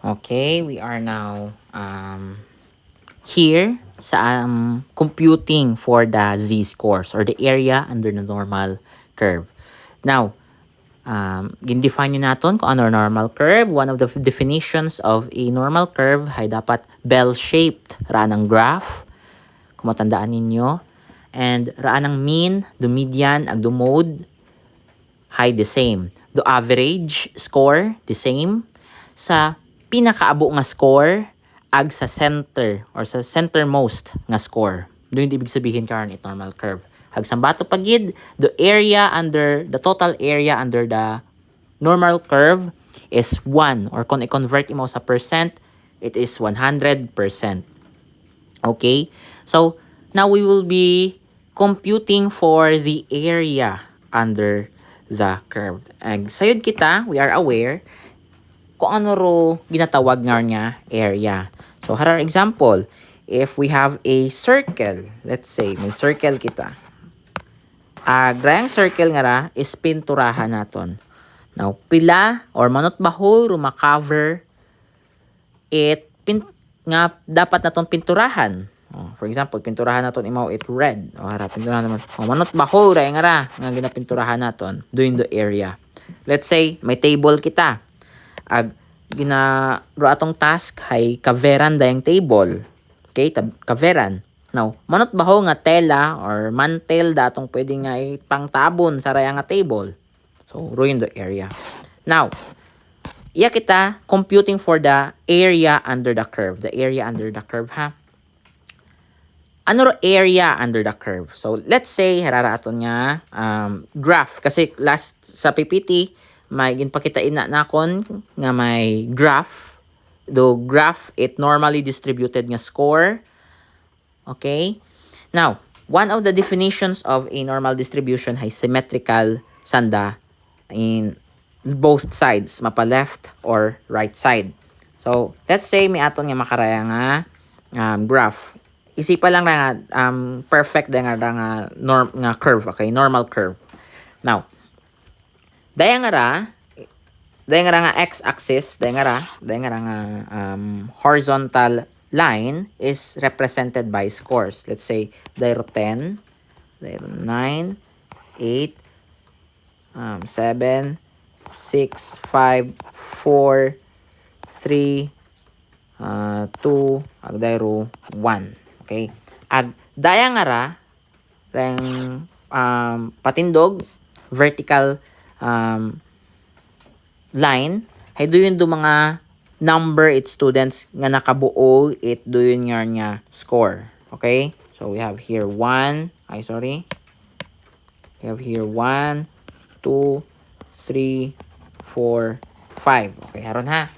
Okay, we are now here sa computing for the z-scores or the area under the normal curve. Now, gin-define nyo natin kung ano normal curve. One of the definitions of a normal curve ay dapat bell-shaped. Raan ang graph, kung matandaan ninyo. And raan ang mean, the median, ag the mode, hay the same. The average score, the same. Sa pinakaabo nga score, ag sa center or sa centermost nga score. Doon yung ibig sabihin karon it normal curve. Hag sambato pagid, the total area under the normal curve is 1 or kung i-convert mo sa percent, it is 100%. Okay? So, now we will be computing for the area under the curve. Ag sayod kita, we are aware kung ano ro ginatawag nga area. So, for example, if we have a circle, let's say, may circle kita. Grayang circle nga ra is pinturahan naton. Now, pila or manot baho cover it nga dapat naton pinturahan. For example, pinturahan naton imaw it red. Harap pinturahan naman. Manot baho ra nga ginapinturahan naton doing the area. Let's say may table kita. Ro atong task ay kaveran dayang table. Okay, kaveran. Now, manot baho nga tela or mantel datong pwede nga pangtabon sa raya nga table. So, ruin the area. Now, iya kita computing for the area under the curve. The area under the curve, ha? Ano ro area under the curve? So, let's say, harara aton nga graph. Kasi last sa PPT, may ginpakitain na nakon nga may graph. The graph, it normally distributed nga score. Okay? Now, one of the definitions of a normal distribution ay symmetrical sanda in both sides, mapa left or right side. So, let's say may aton nga makaraya nga graph. Isipa lang nga perfect nga nga curve, okay? Normal curve. Now, daya nga ra x-axis, daya nga ra horizontal line is represented by scores. Let's say, dayro 10, dayro 9, 8, 7, 6, 5, 4, 3, 2, agdayro 1. Okay? Daya nga ra, patindog, vertical line, hay doon do mga number it students nga nakabuo it doon nga score. Okay? So, we have here 1. We have here 1, 2, 3, 4, 5. Okay, haron ha.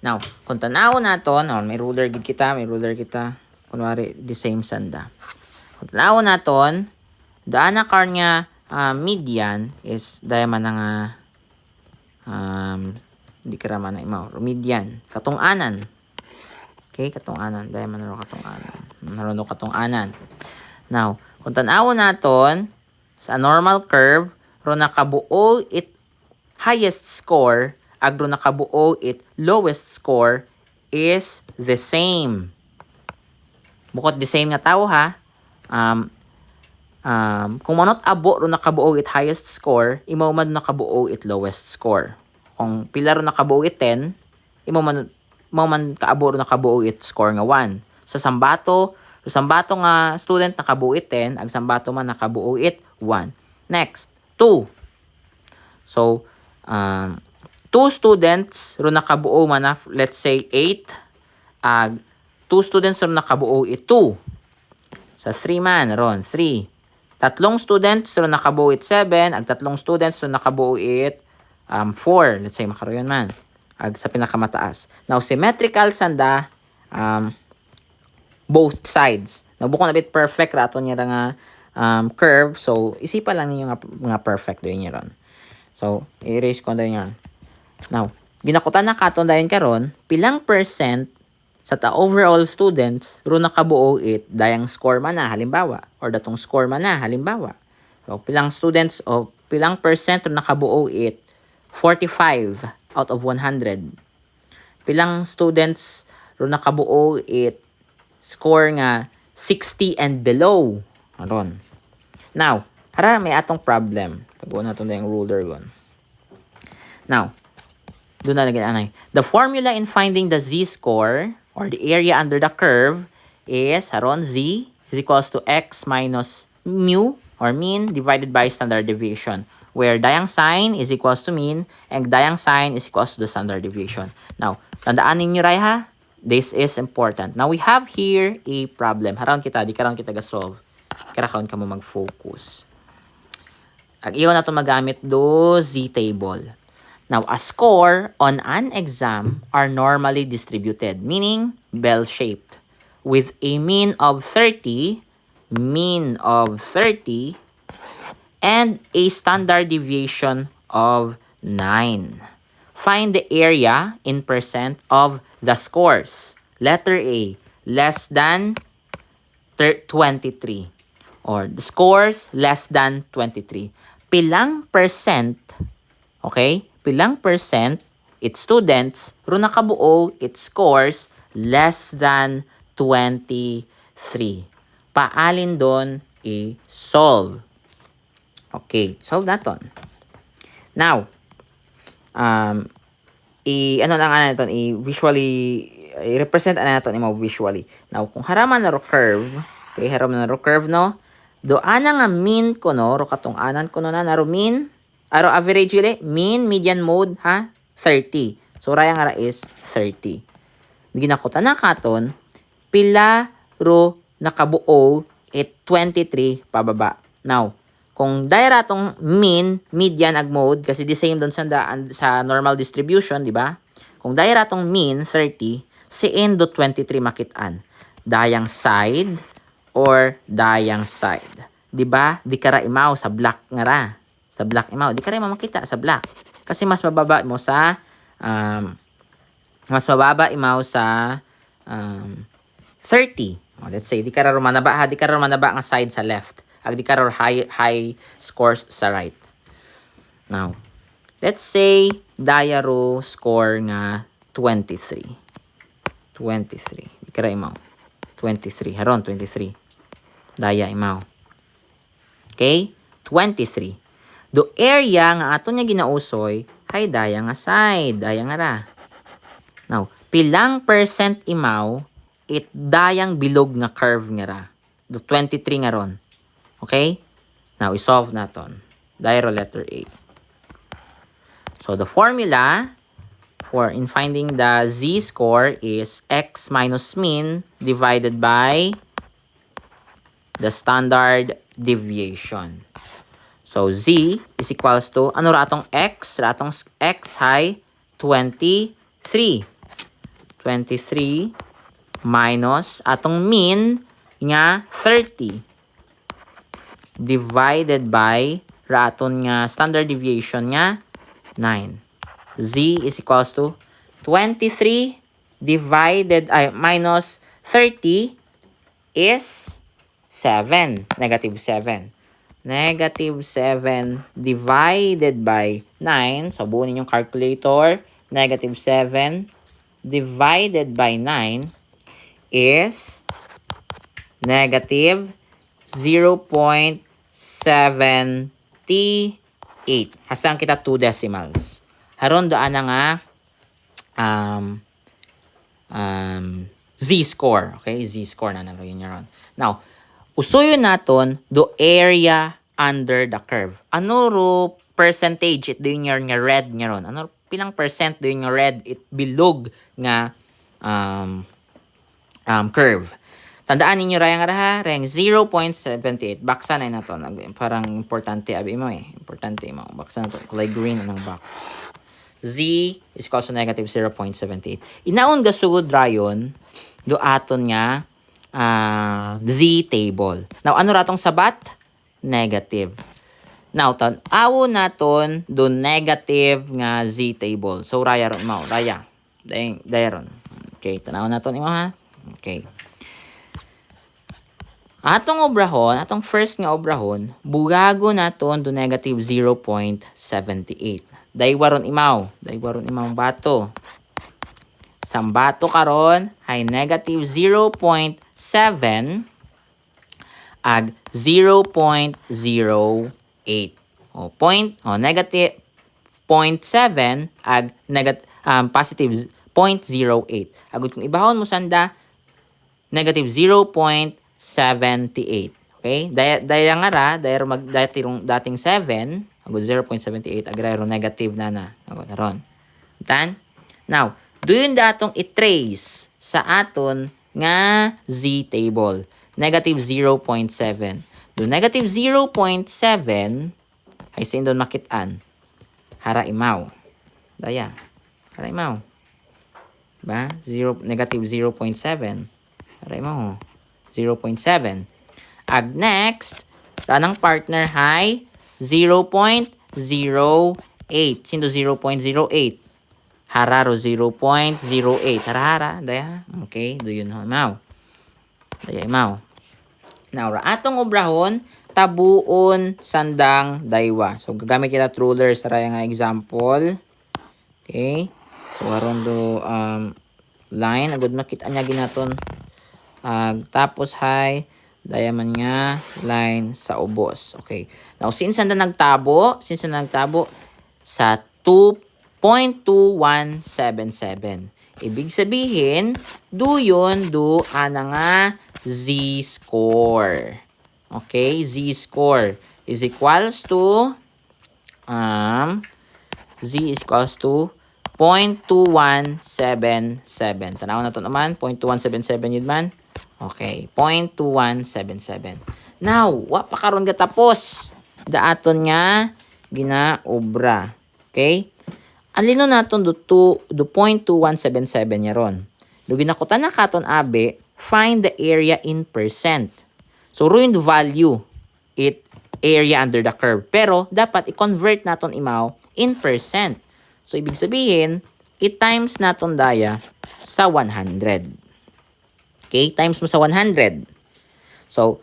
Now, kung tanawon naton, may ruler kita. Kunwari, the same sanda. Kung tanawon naton, daan na kar nga median is daya man nga hindi ka raman na imaw. Median. Katunganan. Okay, katunganan. Daya man ro katunganan. Narono katunganan. Now, kung tanawon naton, sa normal curve, ro nakabuo it highest score, agro nakabuo it lowest score is the same. Bukod the same nga tao ha. Kung manot abo ro nakabuo it highest score, imaw man nakabuo it lowest score. Kung pila ro nakabuo it 10, imaw man kaabo ro nakabuo it score nga 1. Sa sambato nga student nakabuo it 10, ag sambato man nakabuo it 1. Next, 2. So, 2 students ro nakabuo man na, let's say 8, ag 2 students ro nakabuo it 2. Sa 3 man ron 3. Tatlong students ro nakabuo it 7, ag tatlong students ro nakabuo it 4. Let's say makaroon man. Ag sa pinakamataas. Now, symmetrical sanda both sides. Now, bukod na bit perfect rato niya nga curve. So, isipa lang niyo nga perfect doon niya ron. So, i-erase ko na yun. Now, ginakutan na katon dayon karon, pilang percent sa overall students ro nakabuo it dayang score man na halimbawa or datong score man na halimbawa. So, pilang students o pilang percent ro nakabuo it 45 out of 100. Pilang students ro nakabuo it score nga 60 and below. Aron. Now, hara may atong problem. Taguan nato na yung ruler gon. Now, doon na lagyan anay. The formula in finding the z-score or the area under the curve is haron z is equals to x minus mu or mean divided by standard deviation, where dayang sign is equals to mean and dayang sign is equals to the standard deviation. Now, tandaan ninyo ray ha, this is important. Now, we have here a problem. Haron kita, di karon kita ga-solve. Karon ka mo mag-focus. Ag iyo na to magamit do z-table. Now, a score on an exam are normally distributed, meaning bell-shaped, with a mean of 30, and a standard deviation of 9. Find the area in percent of the scores. Letter A, less than 23. Or the scores less than 23. Pilang percent, okay? Pilang percent its students ro nakabuo its scores less than 23. Paalin doon i-solve. Okay, solve naton. Now, ano lang natin i-visually i-represent natin imo visually. Now, kung haraman na ro curve, okay, haraman na ro curve no, do ana nga mean ko no, ro katong anan ko no na ro mean aro average uli, mean, median, mode, ha? 30. So, raya nga is 30. Ginakuta na katon, pila ro nakabuo it 23 pababa. Now, kung dahil ratong mean, median, ag mode, kasi the same doon sa normal distribution, di ba? Kung dahil ratong mean, 30, si do 23 makitaan. Dayang side or dayang side. Di ba? Di kara imaw sa black nga ra. Sa black imaw. Di ka rin makita sa black. Kasi mas mababa mo sa mas mababa imaw sa 30. Let's say, di ka rin manaba ha. Di ka rin manaba nga side sa left. Ag di ka rin high scores sa right. Now, let's say, dayaro score nga 23. 23. Di ka rin imaw. 23. Haron, 23. Daya imaw. Okay? 23. Do area nga ato niya ginausoy, hay daya nga side, daya nga ra. Now, pilang percent imaw, it dayang bilog nga curve nga ra. Do 23 nga ron. Okay? Now, isolve naton. Dayro letter A. So, the formula for in finding the z-score is x minus mean divided by the standard deviation. So, z is equals to, ano ratong x? Ratong x hay 23. 23 minus atong mean nga 30 divided by raton nga standard deviation nga 9. Z is equals to 23 divided minus 30 is 7. Negative 7. Negative 7 divided by 9. Sabunin yung calculator. Negative 7 divided by 9 is negative 0.78. Hasang kita 2 decimals. Haron doon na nga z-score. Okay? Z-score na naroon yun. Now, usuyo naton do area under the curve. Ano ro percentage it doing your nga red nga ron? Ano pilang percent doing nga red it bilog nga curve? Tandaan ninyo rayang araha, rayang 0.78. Baksa na nato. Parang importante abi mo eh. Importante mo. Baksa na to. Kulay green ng box. Z is equal to negative 0.78. Inaon gasugod rayon do aton nga z-table. Now, ano ratong sabat? Negative. Now, awo naton do negative nga z-table. So, raya ron mo. Raya. Dayaron. Okay, tanaw naton imo ha. Okay. Atong obrahon, atong first nga obrahon, bugago naton do negative 0.78. Daywaron imaw. Daywaron imaw bato. sambato karon ay negative 0.7 ag 0.08. Negative 0.7 ag positive 0.08. Agud kung ibahon mo sanda, negative 0.78. Okay? Daya nga ra, dating 7, agud 0.78, agrero negative na. Agud ron. Tan? Now, doon datong i-trace sa aton nga z table. Negative 0.7. Do negative 0.7 ay sindon makitaan. Hara imaw. Daya. Hara imaw. Ba? Negative 0.7. Hara imaw. 0.7. Ag next, ranang partner hay 0.08. Sindo 0.08. Hararo 0.08. Hara. Daya. Okay. Do yun imaw. Daya imaw. Now, atong obrahon, tabuon sandang daywa. So, gagamit kita ruler sa raya nga example. Okay. So, aron do line. Agad makita niya ginaton. Tapos, hay, daya man nga line sa ubos. Okay. Now, since na nagtabo sa 2.2177. Ibig sabihin, do ana nga z-score. Okay, z-score is equals to z is equals to 0.2177. Tanaw na to naman, 0.2177 yun man. Okay, 0.2177. Now, wa pa karon gatapos. Daaton nga ginaobra. Okay? Alino naton do 0.2177 yaron. Do ginakutan na katon abe, find the area in percent. So, ruin the value area under the curve. Pero, dapat i-convert naton imaw in percent. So, ibig sabihin, i-times naton daya sa 100. Okay? Times mo sa 100. So,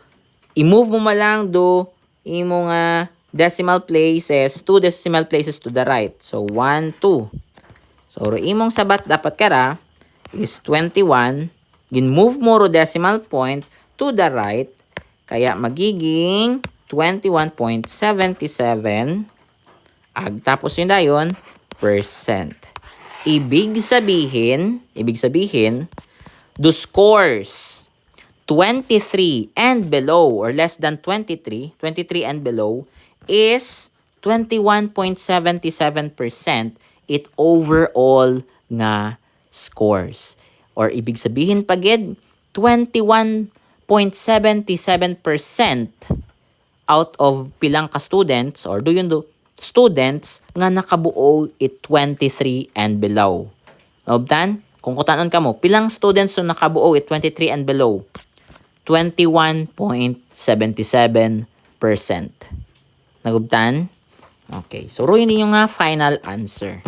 i-move mo malang do imo nga decimal places, 2 decimal places to the right. So, 1, 2. So, imong sabat dapat kara is 21. Gin-move mo ro decimal point to the right. Kaya magiging 21.77. Tapos yun dayon, percent. Ibig sabihin, the scores 23 and below or less than 23 and below is 21.77% it overall nga scores. Or ibig sabihin pagid 21.77% out of pilang ka students or do students nga nakabuo it 23 and below. Naubtan? Kung kutanon ka mo, pilang students na nakabuo it 23 and below? 21.77%. Nagubtan? Okay. So, ruin ninyo nga final answer.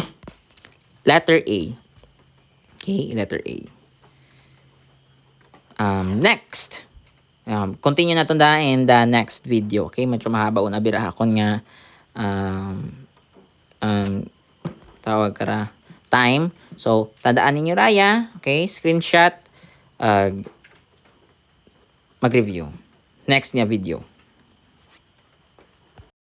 Letter A. Okay, letter A. Next. Continue na ito in the next video. Okay, medyo mahaba una biraha kon nga tawag kara time. So, tandaan ninyo raya. Okay, screenshot. Mag-review. Next niya video.